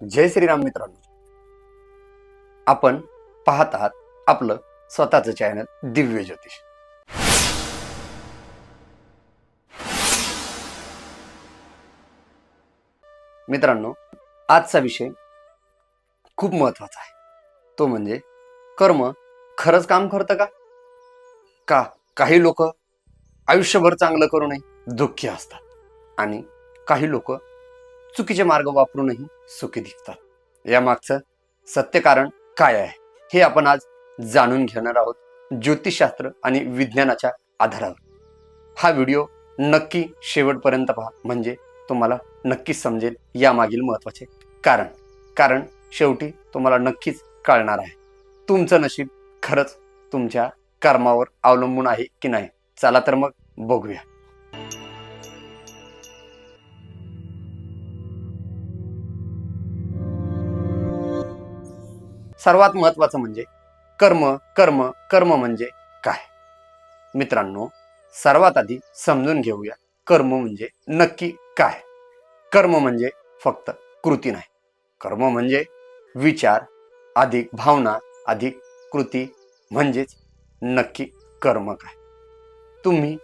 जय श्रीराम मित्रांनो, आपण पाहत आहात आपलं स्वतःचं चॅनल दिव्य ज्योतिष. मित्रांनो, आजचा विषय खूप महत्वाचा आहे. तो म्हणजे कर्म खरंच काम करतं का? काही लोक आयुष्यभर चांगलं करूनही दुःखी असतात आणि काही लोक चुकीचे मार्ग वापरूनही सुखी दिसतात. यामागचं सत्य कारण काय आहे हे आपण आज जाणून घेणार आहोत, ज्योतिषशास्त्र आणि विज्ञानाच्या आधारावर. हा व्हिडिओ नक्की शेवटपर्यंत पहा, म्हणजे तुम्हाला नक्कीच समजेल यामागील महत्त्वाचे कारण शेवटी तुम्हाला नक्कीच कळणार आहे तुमचं नशीब खरंच तुमच्या कर्मावर अवलंबून आहे की नाही. चला तर मग बघूया. सर्वात महत्वाचं म्हणजे कर्म म्हणजे काय. मित्रांनो, सर्वात आधी समजून घेऊया कर्म म्हणजे नक्की काय. कर्म म्हणजे फक्त कृती नाही. कर्म म्हणजे विचार अधिक भावना अधिक कृती, म्हणजेच नक्की कर्म काय. तुम्ही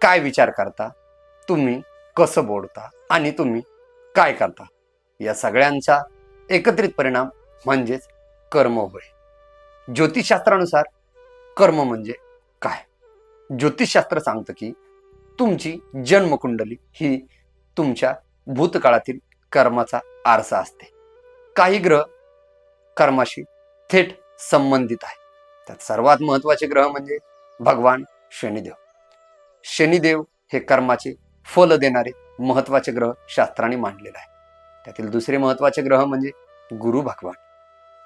काय विचार करता, तुम्ही कसं बोलता आणि तुम्ही काय करता, या सगळ्यांचा एकत्रित परिणाम म्हणजेच कर्म होय. ज्योतिषशास्त्रानुसार कर्म म्हणजे काय. ज्योतिषशास्त्र सांगतं की तुमची जन्मकुंडली ही तुमच्या भूतकाळातील कर्माचा आरसा असते. काही ग्रह कर्माशी थेट संबंधित आहे. त्यात सर्वात महत्वाचे ग्रह म्हणजे भगवान शनिदेव. शनिदेव हे कर्माचे फल देणारे महत्वाचे ग्रह शास्त्राने मानलेले आहे. त्यातील दुसरे महत्वाचे ग्रह म्हणजे गुरु भगवान.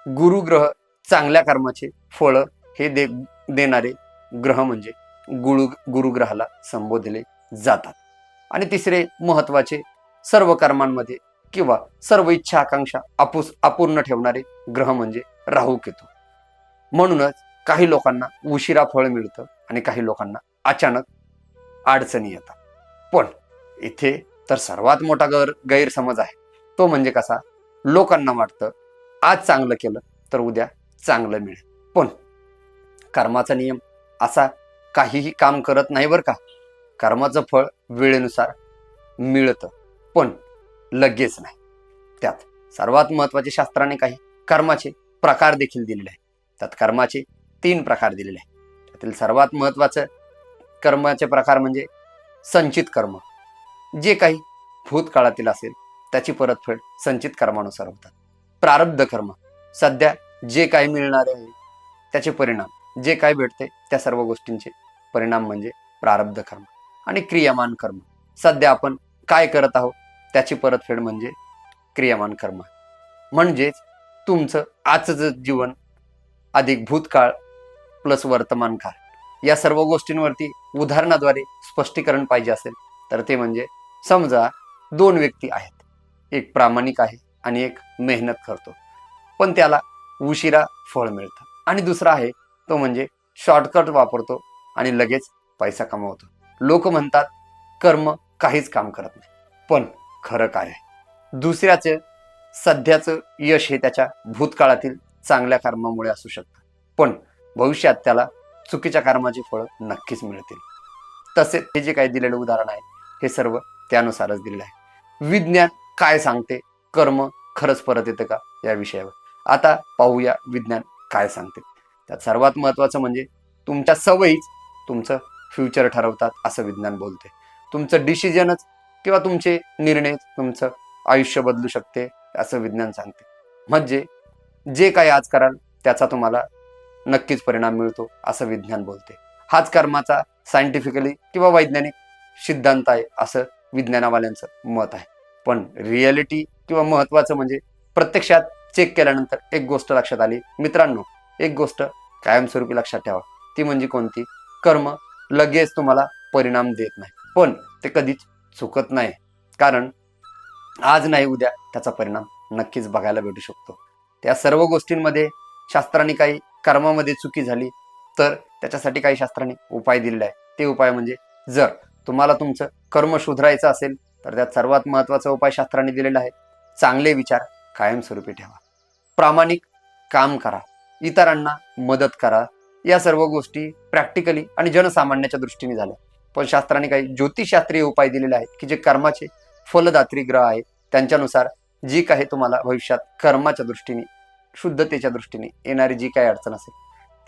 गुरु ग्रह चांगल्या कर्माचे फळ हे देणारे ग्रह म्हणजे गुरु ग्रहाला संबोधले जातात. आणि तिसरे महत्वाचे सर्व कर्मांमध्ये किंवा सर्व इच्छा आकांक्षा अपूर्ण ठेवणारे ग्रह म्हणजे राहू केतू. म्हणूनच काही लोकांना उशिरा फळ मिळतं आणि काही लोकांना अचानक अडचणी येतात. पण इथे तर सर्वात मोठा गैरसमज आहे. तो म्हणजे कसा, लोकांना वाटतं आज चांगलं केलं तर उद्या चांगलं मिळेल. पण कर्माचा नियम असा काहीही काम करत नाही बरं का. कर्माचं फळ वेळेनुसार मिळतं, पण लगेच नाही. त्यात सर्वात महत्वाचे शास्त्राने काही कर्माचे प्रकार देखील दिलेले आहेत. त्यात कर्माचे 3 प्रकार दिलेले आहेत. त्यातील सर्वात महत्वाचं कर्माचे प्रकार म्हणजे संचित कर्म. जे काही भूतकाळातील असेल त्याची परतफेड संचित कर्मानुसार होतात. प्रारब्ध कर्म, सध्या जे काही मिळणार आहे त्याचे परिणाम, जे काही भेटते त्या सर्व गोष्टींचे परिणाम म्हणजे प्रारब्ध कर्म. आणि क्रियामान कर्म, सध्या आपण काय करत आहोत त्याची परतफेड म्हणजे क्रियामान कर्म. म्हणजेच तुमचं आजचं जीवन अधिक भूतकाळ प्लस वर्तमान काळ या सर्व गोष्टींवरती उदाहरणाद्वारे स्पष्टीकरण पाहिजे असेल तर ते म्हणजे, समजा 2 व्यक्ती आहेत, एक प्रामाणिक आहे आणि एक मेहनत करतो पण त्याला उशिरा फळ मिळतं, आणि दुसरा आहे तो म्हणजे शॉर्टकट वापरतो आणि लगेच पैसा कमवतो. लोक म्हणतात कर्म काहीच काम करत नाही, पण खरं काय आहे, दुसऱ्याचं सध्याचं यश हे त्याच्या भूतकाळातील चांगल्या कर्मामुळे असू शकतं, पण भविष्यात त्याला चुकीच्या कर्माची फळं नक्कीच मिळतील. तसेच हे जे काही दिलेलं उदाहरण आहे हे सर्व त्यानुसारच दिलेलं आहे. विज्ञान काय सांगते, कर्म खरंच परत येतं का या विषयावर आता पाहूया विज्ञान काय सांगते. त्यात सर्वात महत्वाचं म्हणजे तुमच्या सवयीच तुमचं फ्युचर ठरवतात असं विज्ञान बोलते. तुमचं डिसिजनच किंवा तुमचे निर्णय तुमचं आयुष्य बदलू शकते असं विज्ञान सांगते. म्हणजे जे काही आज कराल त्याचा तुम्हाला नक्कीच परिणाम मिळतो असं विज्ञान बोलते. हाच कर्माचा सायंटिफिकली किंवा वैज्ञानिक सिद्धांत आहे असं विज्ञानावाल्यांचं मत आहे. पण रियालिटी किंवा महत्वाचं म्हणजे प्रत्यक्षात चेक केल्यानंतर एक गोष्ट लक्षात आली मित्रांनो, एक गोष्ट कायमस्वरूपी लक्षात ठेवा, ती म्हणजे कोणती, कर्म लगेच तुम्हाला परिणाम देत नाही, पण ते कधीच चुकत नाही. कारण आज नाही उद्या त्याचा परिणाम नक्कीच बघायला भेटू शकतो. त्या सर्व गोष्टींमध्ये शास्त्राने काही कर्मामध्ये चुकी झाली तर त्याच्यासाठी काही शास्त्राने उपाय दिलेले आहे. ते उपाय म्हणजे, जर तुम्हाला तुमचं कर्म सुधारायचं असेल तर त्यात सर्वात महत्वाचा उपाय शास्त्राने दिलेला आहे, चांगले विचार कायमस्वरूपी ठेवा. प्रामाणिक काम करा, इतरांना मदत करा. या सर्व गोष्टी प्रॅक्टिकली आणि जनसामान्याच्या दृष्टीने झाल्या. पण शास्त्राने काही ज्योतिषशास्त्रीय उपाय दिलेले आहेत की जे कर्माचे फलदात्री ग्रह आहेत त्यांच्यानुसार जी काही तुम्हाला भविष्यात कर्माच्या दृष्टीने, शुद्धतेच्या दृष्टीने येणारी जी काही अडचण असेल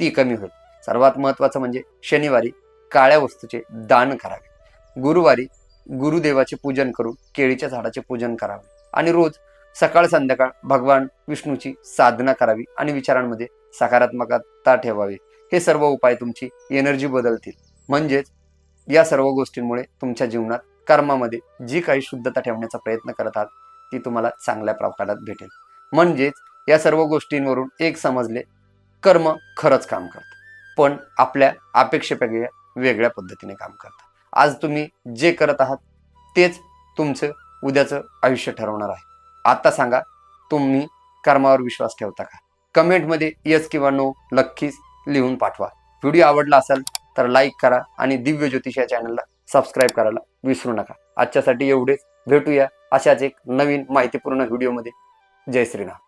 ती कमी होईल. सर्वात महत्त्वाचं म्हणजे शनिवारी काळ्या वस्तूचे दान करावे. गुरुवारी गुरुदेवाचे पूजन करून केळीच्या झाडाचे पूजन करावे आणि रोज सकाळ संध्याकाळ भगवान विष्णूची साधना करावी आणि विचारांमध्ये सकारात्मकता ठेवावी. हे सर्व उपाय तुमची एनर्जी बदलतील. म्हणजेच या सर्व गोष्टींमुळे तुमच्या जीवनात कर्मामध्ये जी काही शुद्धता ठेवण्याचा प्रयत्न करत आहात ती तुम्हाला चांगल्या प्रकारात भेटेल. म्हणजेच या सर्व गोष्टींवरून एक समजले, कर्म खरंच काम करतं, पण आपल्या अपेक्षेपेक्षा वेगळ्या पद्धतीने काम करतं. आज तुम्ही जे करत आहात तेच तुमचं उद्याचं आयुष्य ठरवणार आहे. आता सांगा, तुम्ही कर्मावर विश्वास ठेवता का? कमेंटमध्ये येस किंवा नो नक्कीच लिहून पाठवा. व्हिडिओ आवडला असेल तर लाईक करा आणि दिव्य ज्योतिष या चॅनलला सबस्क्राईब करायला विसरू नका. आजच्यासाठी एवढेच. भेटूया अशाच एक नवीन माहितीपूर्ण व्हिडिओमध्ये. जय श्रीराम.